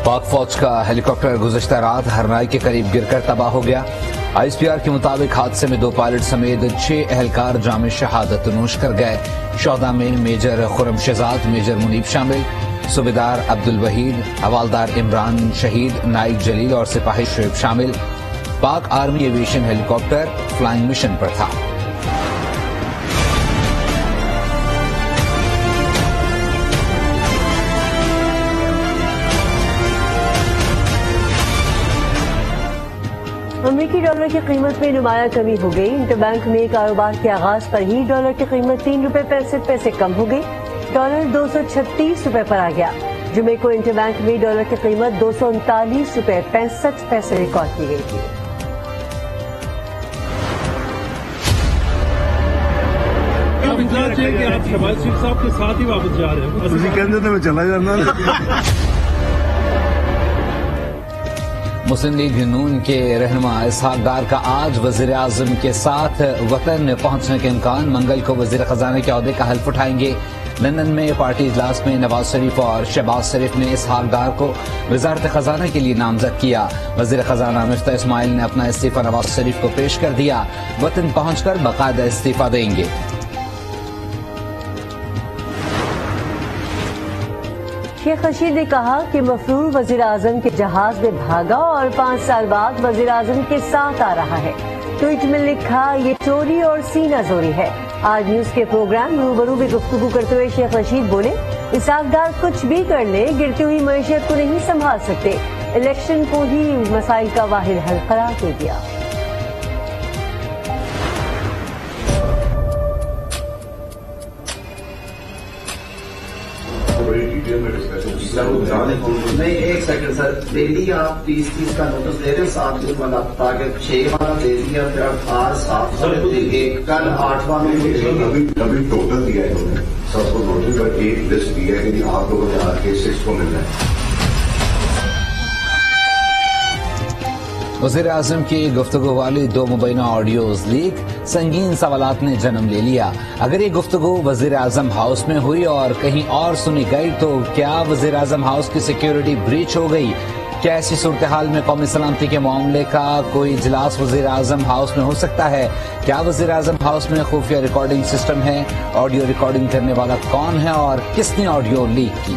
پاک فوج کا ہیلی کاپٹر گزشتہ رات ہرنائی کے قریب گر کر تباہ ہو گیا۔ ISPR کے مطابق حادثے میں 2 پائلٹ سمیت 6 اہلکار جام شہادت نوش کر گئے۔ شہداء میں میجر خرم شہزاد، میجر منیب شامل، صوبیدار عبدالوحید، حوالدار عمران شہید، نائک جلیل اور سپاہی شعیب شامل۔ پاک آرمی ایویشن ہیلی کاپٹر فلائنگ مشن پر تھا۔ امریکی ڈالر کی قیمت میں نمایاں کمی ہو گئی۔ انٹر بینک میں کاروبار کے آغاز پر ہی ڈالر کی قیمت 3 روپے 65 پیسے کم ہو گئی۔ ڈالر 236 روپے پر آ گیا۔ جمعے کو انٹر بینک میں ڈالر کی قیمت 239 روپے 65 پیسے ریکارڈ کی گئی تھی۔ کہ آپ شہباز شریف صاحب کے ساتھ ہی واپس جا رہے ہیں؟ میں چلا جانا۔ مسلم لیگ نون کے رہنما اسحاق ڈار کا آج وزیر اعظم کے ساتھ وطن پہنچنے کے امکان۔ منگل کو وزیر خزانہ کے عہدے کا حلف اٹھائیں گے۔ لندن میں پارٹی اجلاس میں نواز شریف اور شہباز شریف نے اسحاق ڈار کو وزارت خزانہ کے لیے نامزد کیا۔ وزیر خزانہ مفتاح اسماعیل نے اپنا استعفیٰ نواز شریف کو پیش کر دیا۔ وطن پہنچ کر باقاعدہ استعفیٰ دیں گے۔ شیخ رشید نے کہا کہ مفرور وزیر اعظم کے جہاز میں بھاگا اور 5 سال بعد وزیر اعظم کے ساتھ آ رہا ہے۔ ٹویٹ میں لکھا، یہ چوری اور سینہ زوری ہے۔ آج نیوز کے پروگرام روبرو میں گفتگو کرتے ہوئے شیخ رشید بولے، اسحاق ڈار کچھ بھی کر لیں، گرتی ہوئی معیشت کو نہیں سنبھال سکتے۔ الیکشن کو ہی مسائل کا واحد حل قرار دے دیا۔ نہیں ایک سیکنڈ سر، ڈیلی آپ 30 کا نوٹس دے رہے ہیں، 7 دن والا تاکہ 6 والا دے دیا، پھر آپ 7 کل 8واں ابھی ٹوٹل دیا ہے انہوں نے سب کو نوٹس پر ایک لسٹ دیا ہے کہ آپ لوگوں نے آ کے 6 کو ملنا ہے۔ وزیر اعظم کی گفتگو والی 2 مبینہ آڈیوز لیک، سنگین سوالات نے جنم لے لیا۔ اگر یہ گفتگو وزیر اعظم ہاؤس میں ہوئی اور کہیں اور سنی گئی تو کیا وزیر اعظم ہاؤس کی سیکیورٹی بریچ ہو گئی؟ کیا ایسی صورتحال میں قومی سلامتی کے معاملے کا کوئی اجلاس وزیر اعظم ہاؤس میں ہو سکتا ہے؟ کیا وزیر اعظم ہاؤس میں خفیہ ریکارڈنگ سسٹم ہے؟ آڈیو ریکارڈنگ کرنے والا کون ہے اور کس نے آڈیو لیک کی؟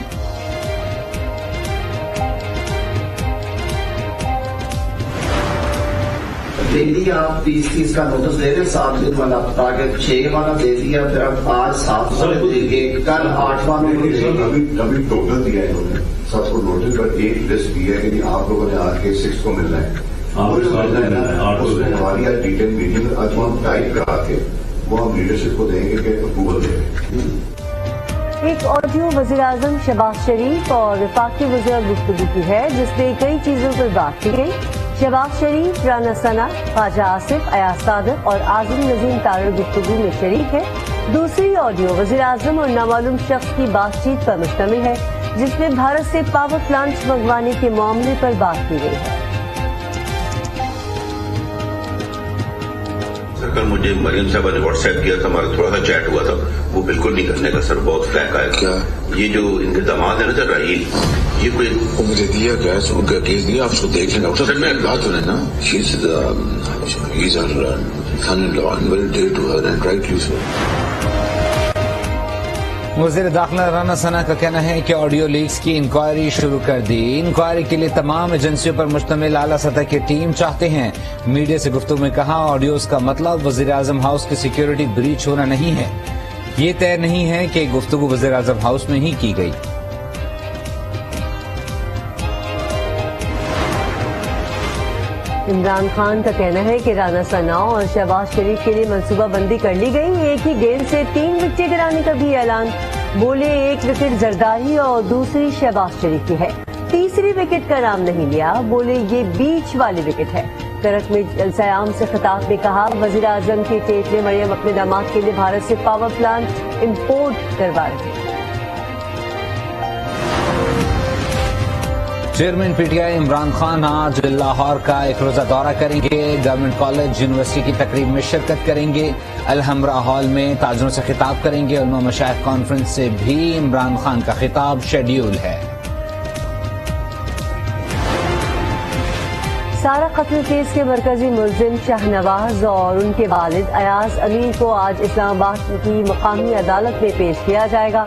ڈیلی آپ 30 کا نوٹس دے رہے ہیں، 7 دن والا تاکہ 6 والا دے دیا، پھر آپ آج 7 کل 8واں ابھی ٹوٹل دیا ہے انہوں نے سب کو نوٹس پر ایک لسٹ دیا ہے کہ آپ لوگوں نے آ کے 6 کو ملنا ہے۔ ہماری آج ڈیٹیل میٹنگ آج ہم ٹائپ کرا کے وہ ہم لیڈرشپ کو دیں گے کہ اپروول دیں۔ ایک آڈیو وزیر اعظم شہباز شریف اور وفاقی وزیر گفتگو کی ہے، جس میں کئی چیزوں پر بات کی گئی۔ شہباز شریف، رانا ثنا، خواجہ آصف، ایاز صادق اور اعظم نظیم تارڑ گفتگو میں شریک ہے۔ دوسری آڈیو وزیر اعظم اور نامعلوم شخص کی بات چیت پر مشتمل ہے، جس میں بھارت سے پاور پلانٹ منگوانے کے معاملے پر بات کی گئی ہے۔ کل مجھے مریم صاحبہ نے واٹس ایپ کیا تھا، ہمارا تھوڑا سا چیٹ ہوا تھا، وہ بالکل نہیں کرنے کا سر، بہت فلیک آیا کیا یہ جو ان کے داماد ہے نا سر راہیل، یہ کوئی مجھے دیا گیس ان کا کیس دیا، آپ اس کو دیکھ لیں ڈاکٹر صاحب، میں بات سنیں نا، وزیر داخلہ رانا ثنا کا کہنا ہے کہ آڈیو لیکس کی انکوائری شروع کر دی۔ انکوائری کے لیے تمام ایجنسیوں پر مشتمل اعلیٰ سطح کی ٹیم چاہتے ہیں۔ میڈیا سے گفتگو میں کہا، آڈیوز کا مطلب وزیر اعظم ہاؤس کی سیکیورٹی بریچ ہونا نہیں ہے۔ یہ طے نہیں ہے کہ گفتگو وزیر اعظم ہاؤس میں ہی کی گئی۔ عمران خان کا کہنا ہے کہ رانا ثنا اور شہباز شریف کے لیے منصوبہ بندی کر لی گئی۔ ایک ہی گیند سے 3 وکٹیں گرانے کا بھی اعلان۔ بولے ایک وکٹ زرداری اور دوسری شہباز شریف کی ہے، تیسری وکٹ کا نام نہیں لیا۔ بولے یہ بیچ والی وکٹ ہے۔ کرک میں جلسہ عام سے خطاب میں کہا، وزیر اعظم کی ٹیٹ میں مریم اپنے داماد کے لیے بھارت سے پاور پلانٹ امپورٹ کروا رہے ہیں۔ Chairman P T I Imran Khan آج لاہور کا ایک روزہ دورہ کریں گے۔ گورنمنٹ کالج یونیورسٹی کی تقریب میں شرکت کریں گے۔ الحمرا ہال میں تاجروں سے خطاب کریں گے۔ علماء مشائخ کانفرنس سے بھی عمران خان کا خطاب شیڈیول ہے۔ سارا قتل کیس کے مرکزی ملزم شاہنواز اور ان کے والد ایاز امیر کو آج اسلام آباد کی مقامی عدالت میں پیش کیا جائے گا۔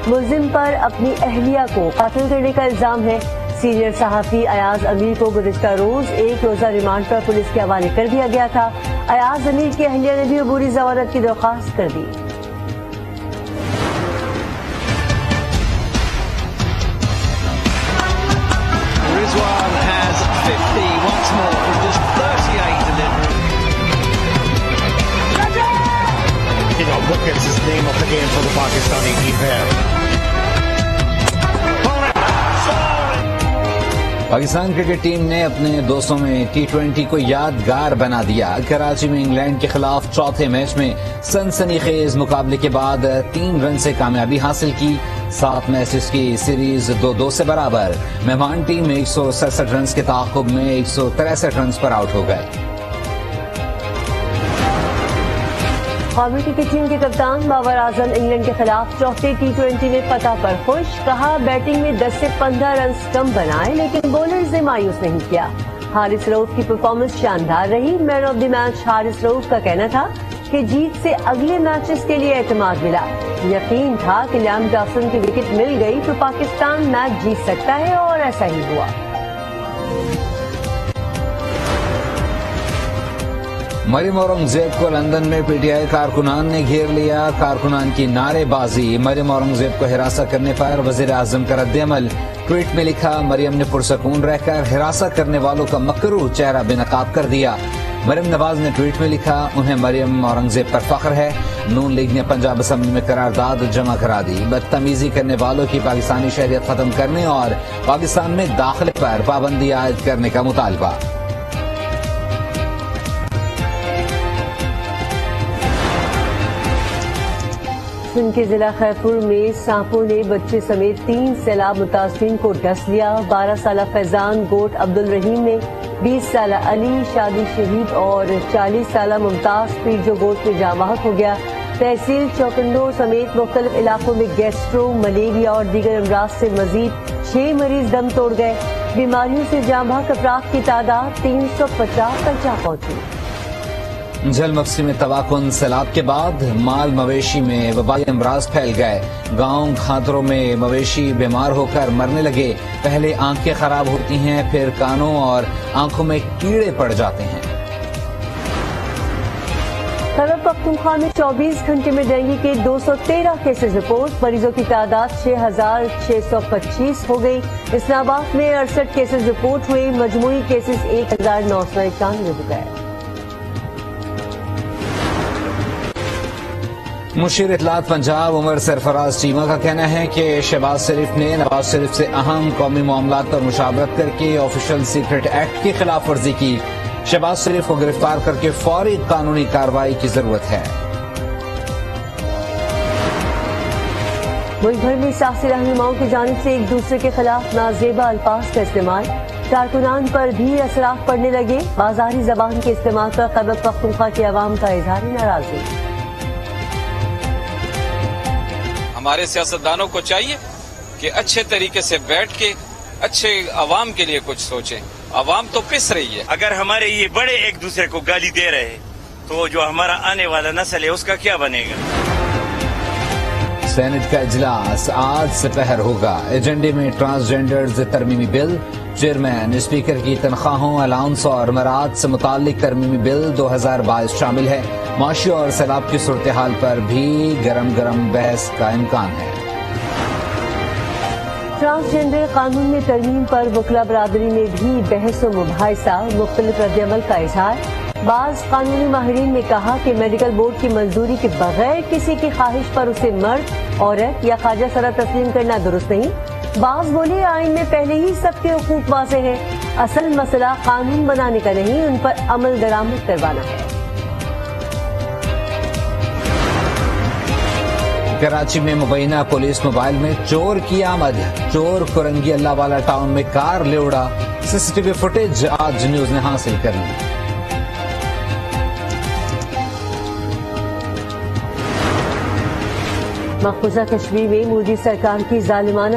ملزم پر اپنی اہلیہ کو قتل کرنے کا الزام ہے۔ سینئر صحافی ایاز امیر کو گزشتہ روز ایک روزہ ریمانڈ پر پولیس کے حوالے کر دیا گیا تھا۔ ایاز امیر کی اہلیہ نے بھی عبوری ضمانت کی درخواست کر دی۔ Rizwan has 50 once more from just 38 delivery. What gets his name up again for the Pakistani team here? Pakistan cricket team نے اپنے دوستوں میں ٹی20 کو یادگار بنا دیا۔ کراچی میں انگلینڈ کے خلاف چوتھے میچ میں سنسنی خیز مقابلے کے بعد 3 رن سے کامیابی حاصل کی۔ 7 میچز کی سیریز 2-2 سے برابر۔ مہمان ٹیم 167 رنز کے تعاقب میں 163 رنز پر آؤٹ ہو گئے۔ قومی کرکٹ ٹیم کے کپتان بابر اعظم انگلینڈ کے خلاف چوتھے ٹی20 میں فتح پر خوش۔ کہا بیٹنگ میں 10 سے 15 رنز کم بنائے لیکن بولرز نے مایوس نہیں کیا۔ حارث رؤف کی پرفارمنس شاندار رہی۔ مین آف دی میچ حارث رؤف کا کہنا تھا کہ جیت سے اگلے میچز کے لیے اعتماد ملا۔ یقین تھا کہ لیام ڈاسن کی وکٹ مل گئی تو پاکستان میچ جیت سکتا ہے اور ایسا ہی ہوا۔ مریم اورنگزیب کو لندن میں پی ٹی آئی کارکنان نے گھیر لیا۔ کارکنان کی نعرے بازی۔ مریم اورنگزیب کو حراست کرنے پر وزیر اعظم کا رد عمل۔ ٹویٹ میں لکھا، مریم نے پرسکون رہ کر حراست کرنے والوں کا مکروہ چہرہ بے نقاب کر دیا۔ مریم نواز نے ٹویٹ میں لکھا، انہیں مریم اورنگزیب پر فخر ہے۔ نون لیگ نے پنجاب اسمبلی میں قرارداد جمع کرا دی۔ بدتمیزی کرنے والوں کی پاکستانی شہریت ختم کرنے اور پاکستان میں داخلے پر پابندی عائد کرنے کا مطالبہ۔ سندھ کے ضلع خیرپور میں سانپوں نے بچے سمیت 3 سیلاب متاثرین کو ڈس لیا۔ 12 سالہ فیضان گوٹ عبد الرحیم نے 20 سالہ علی شادی شہید اور 40 سالہ ممتاز پیر جو گوٹ میں جاں بحق ہو گیا۔ تحصیل چوکندور سمیت مختلف علاقوں میں گیسٹرو، ملیریا اور دیگر امراض سے مزید 6 مریض دم توڑ گئے۔ بیماریوں سے جاں بحق افراد کی تعداد 350 تک جا پہنچی۔ جھیل مفسی میں تباہ سیلاب کے بعد مال مویشی میں وبائی امراض پھیل گئے۔ گاؤں کھانتروں میں مویشی بیمار ہو کر مرنے لگے۔ پہلے آنکھیں خراب ہوتی ہیں، پھر کانوں اور آنکھوں میں کیڑے پڑ جاتے ہیں۔ خیبر پختونخوا میں 24 گھنٹے میں ڈینگی کے 213 کیسز رپورٹ۔ مریضوں کی تعداد 6625 ہو گئی۔ اسلام آباد میں 68 کیسز رپورٹ ہوئے۔ مجموعی کیسز 1991 ہو گئے۔ مشیر اطلاعات پنجاب عمر سرفراز چیمہ کا کہنا ہے کہ شہباز شریف نے نواز شریف سے اہم قومی معاملات پر مشاورت کر کے آفیشل سیکرٹ ایکٹ کی خلاف ورزی کی۔ شہباز شریف کو گرفتار کر کے فوری قانونی کارروائی کی ضرورت ہے۔ ملک بھر میں سیاسی رہنماؤں کی جانب سے ایک دوسرے کے خلاف نازیبا الفاظ کا استعمال۔ کارکنان پر بھی اثرات پڑنے لگے۔ بازاری زبان کے استعمال پر خیبر پختونخوا کے عوام کا اظہار ناراضگی۔ ہمارے سیاستدانوں کو چاہیے کہ اچھے طریقے سے بیٹھ کے اچھے عوام کے لیے کچھ سوچیں۔ عوام تو پس رہی ہے۔ اگر ہمارے یہ بڑے ایک دوسرے کو گالی دے رہے تو جو ہمارا آنے والا نسل ہے اس کا کیا بنے گا؟ سینٹ کا اجلاس آج سے پہر ہوگا۔ ایجنڈے میں ٹرانسجینڈرز ترمیمی بل، چیئرمین اسپیکر کی تنخواہوں، الاؤنس اور مراعات سے متعلق ترمیمی بل 2022 شامل ہے۔ معاشی اور سیلاب کی صورتحال پر بھی گرم بحث کا امکان ہے۔ ٹرانسجینڈر قانون میں ترمیم پر وکلا برادری میں بھی بحث و مباحثہ، مختلف رد عمل کا اظہار۔ بعض قانونی ماہرین نے کہا کہ میڈیکل بورڈ کی منظوری کے بغیر کسی کی خواہش پر اسے مرد، عورت یا خواجہ سرا تسلیم کرنا درست نہیں۔ بعض بولے آئین میں پہلے ہی سب کے حقوق واضح ہیں، اصل مسئلہ قانون بنانے کا نہیں، ان پر عمل درآمد کروانا ہے۔ کراچی میں مبینہ پولیس موبائل میں چور کی آمد۔ چور کورنگی اللہ والا ٹاؤن میں کار لے اڑا۔ سی سی ٹی وی فوٹیج آج نیوز نے حاصل کر لی۔ مقبوضہ کشمیر میں مودی سرکار کی ظالمانہ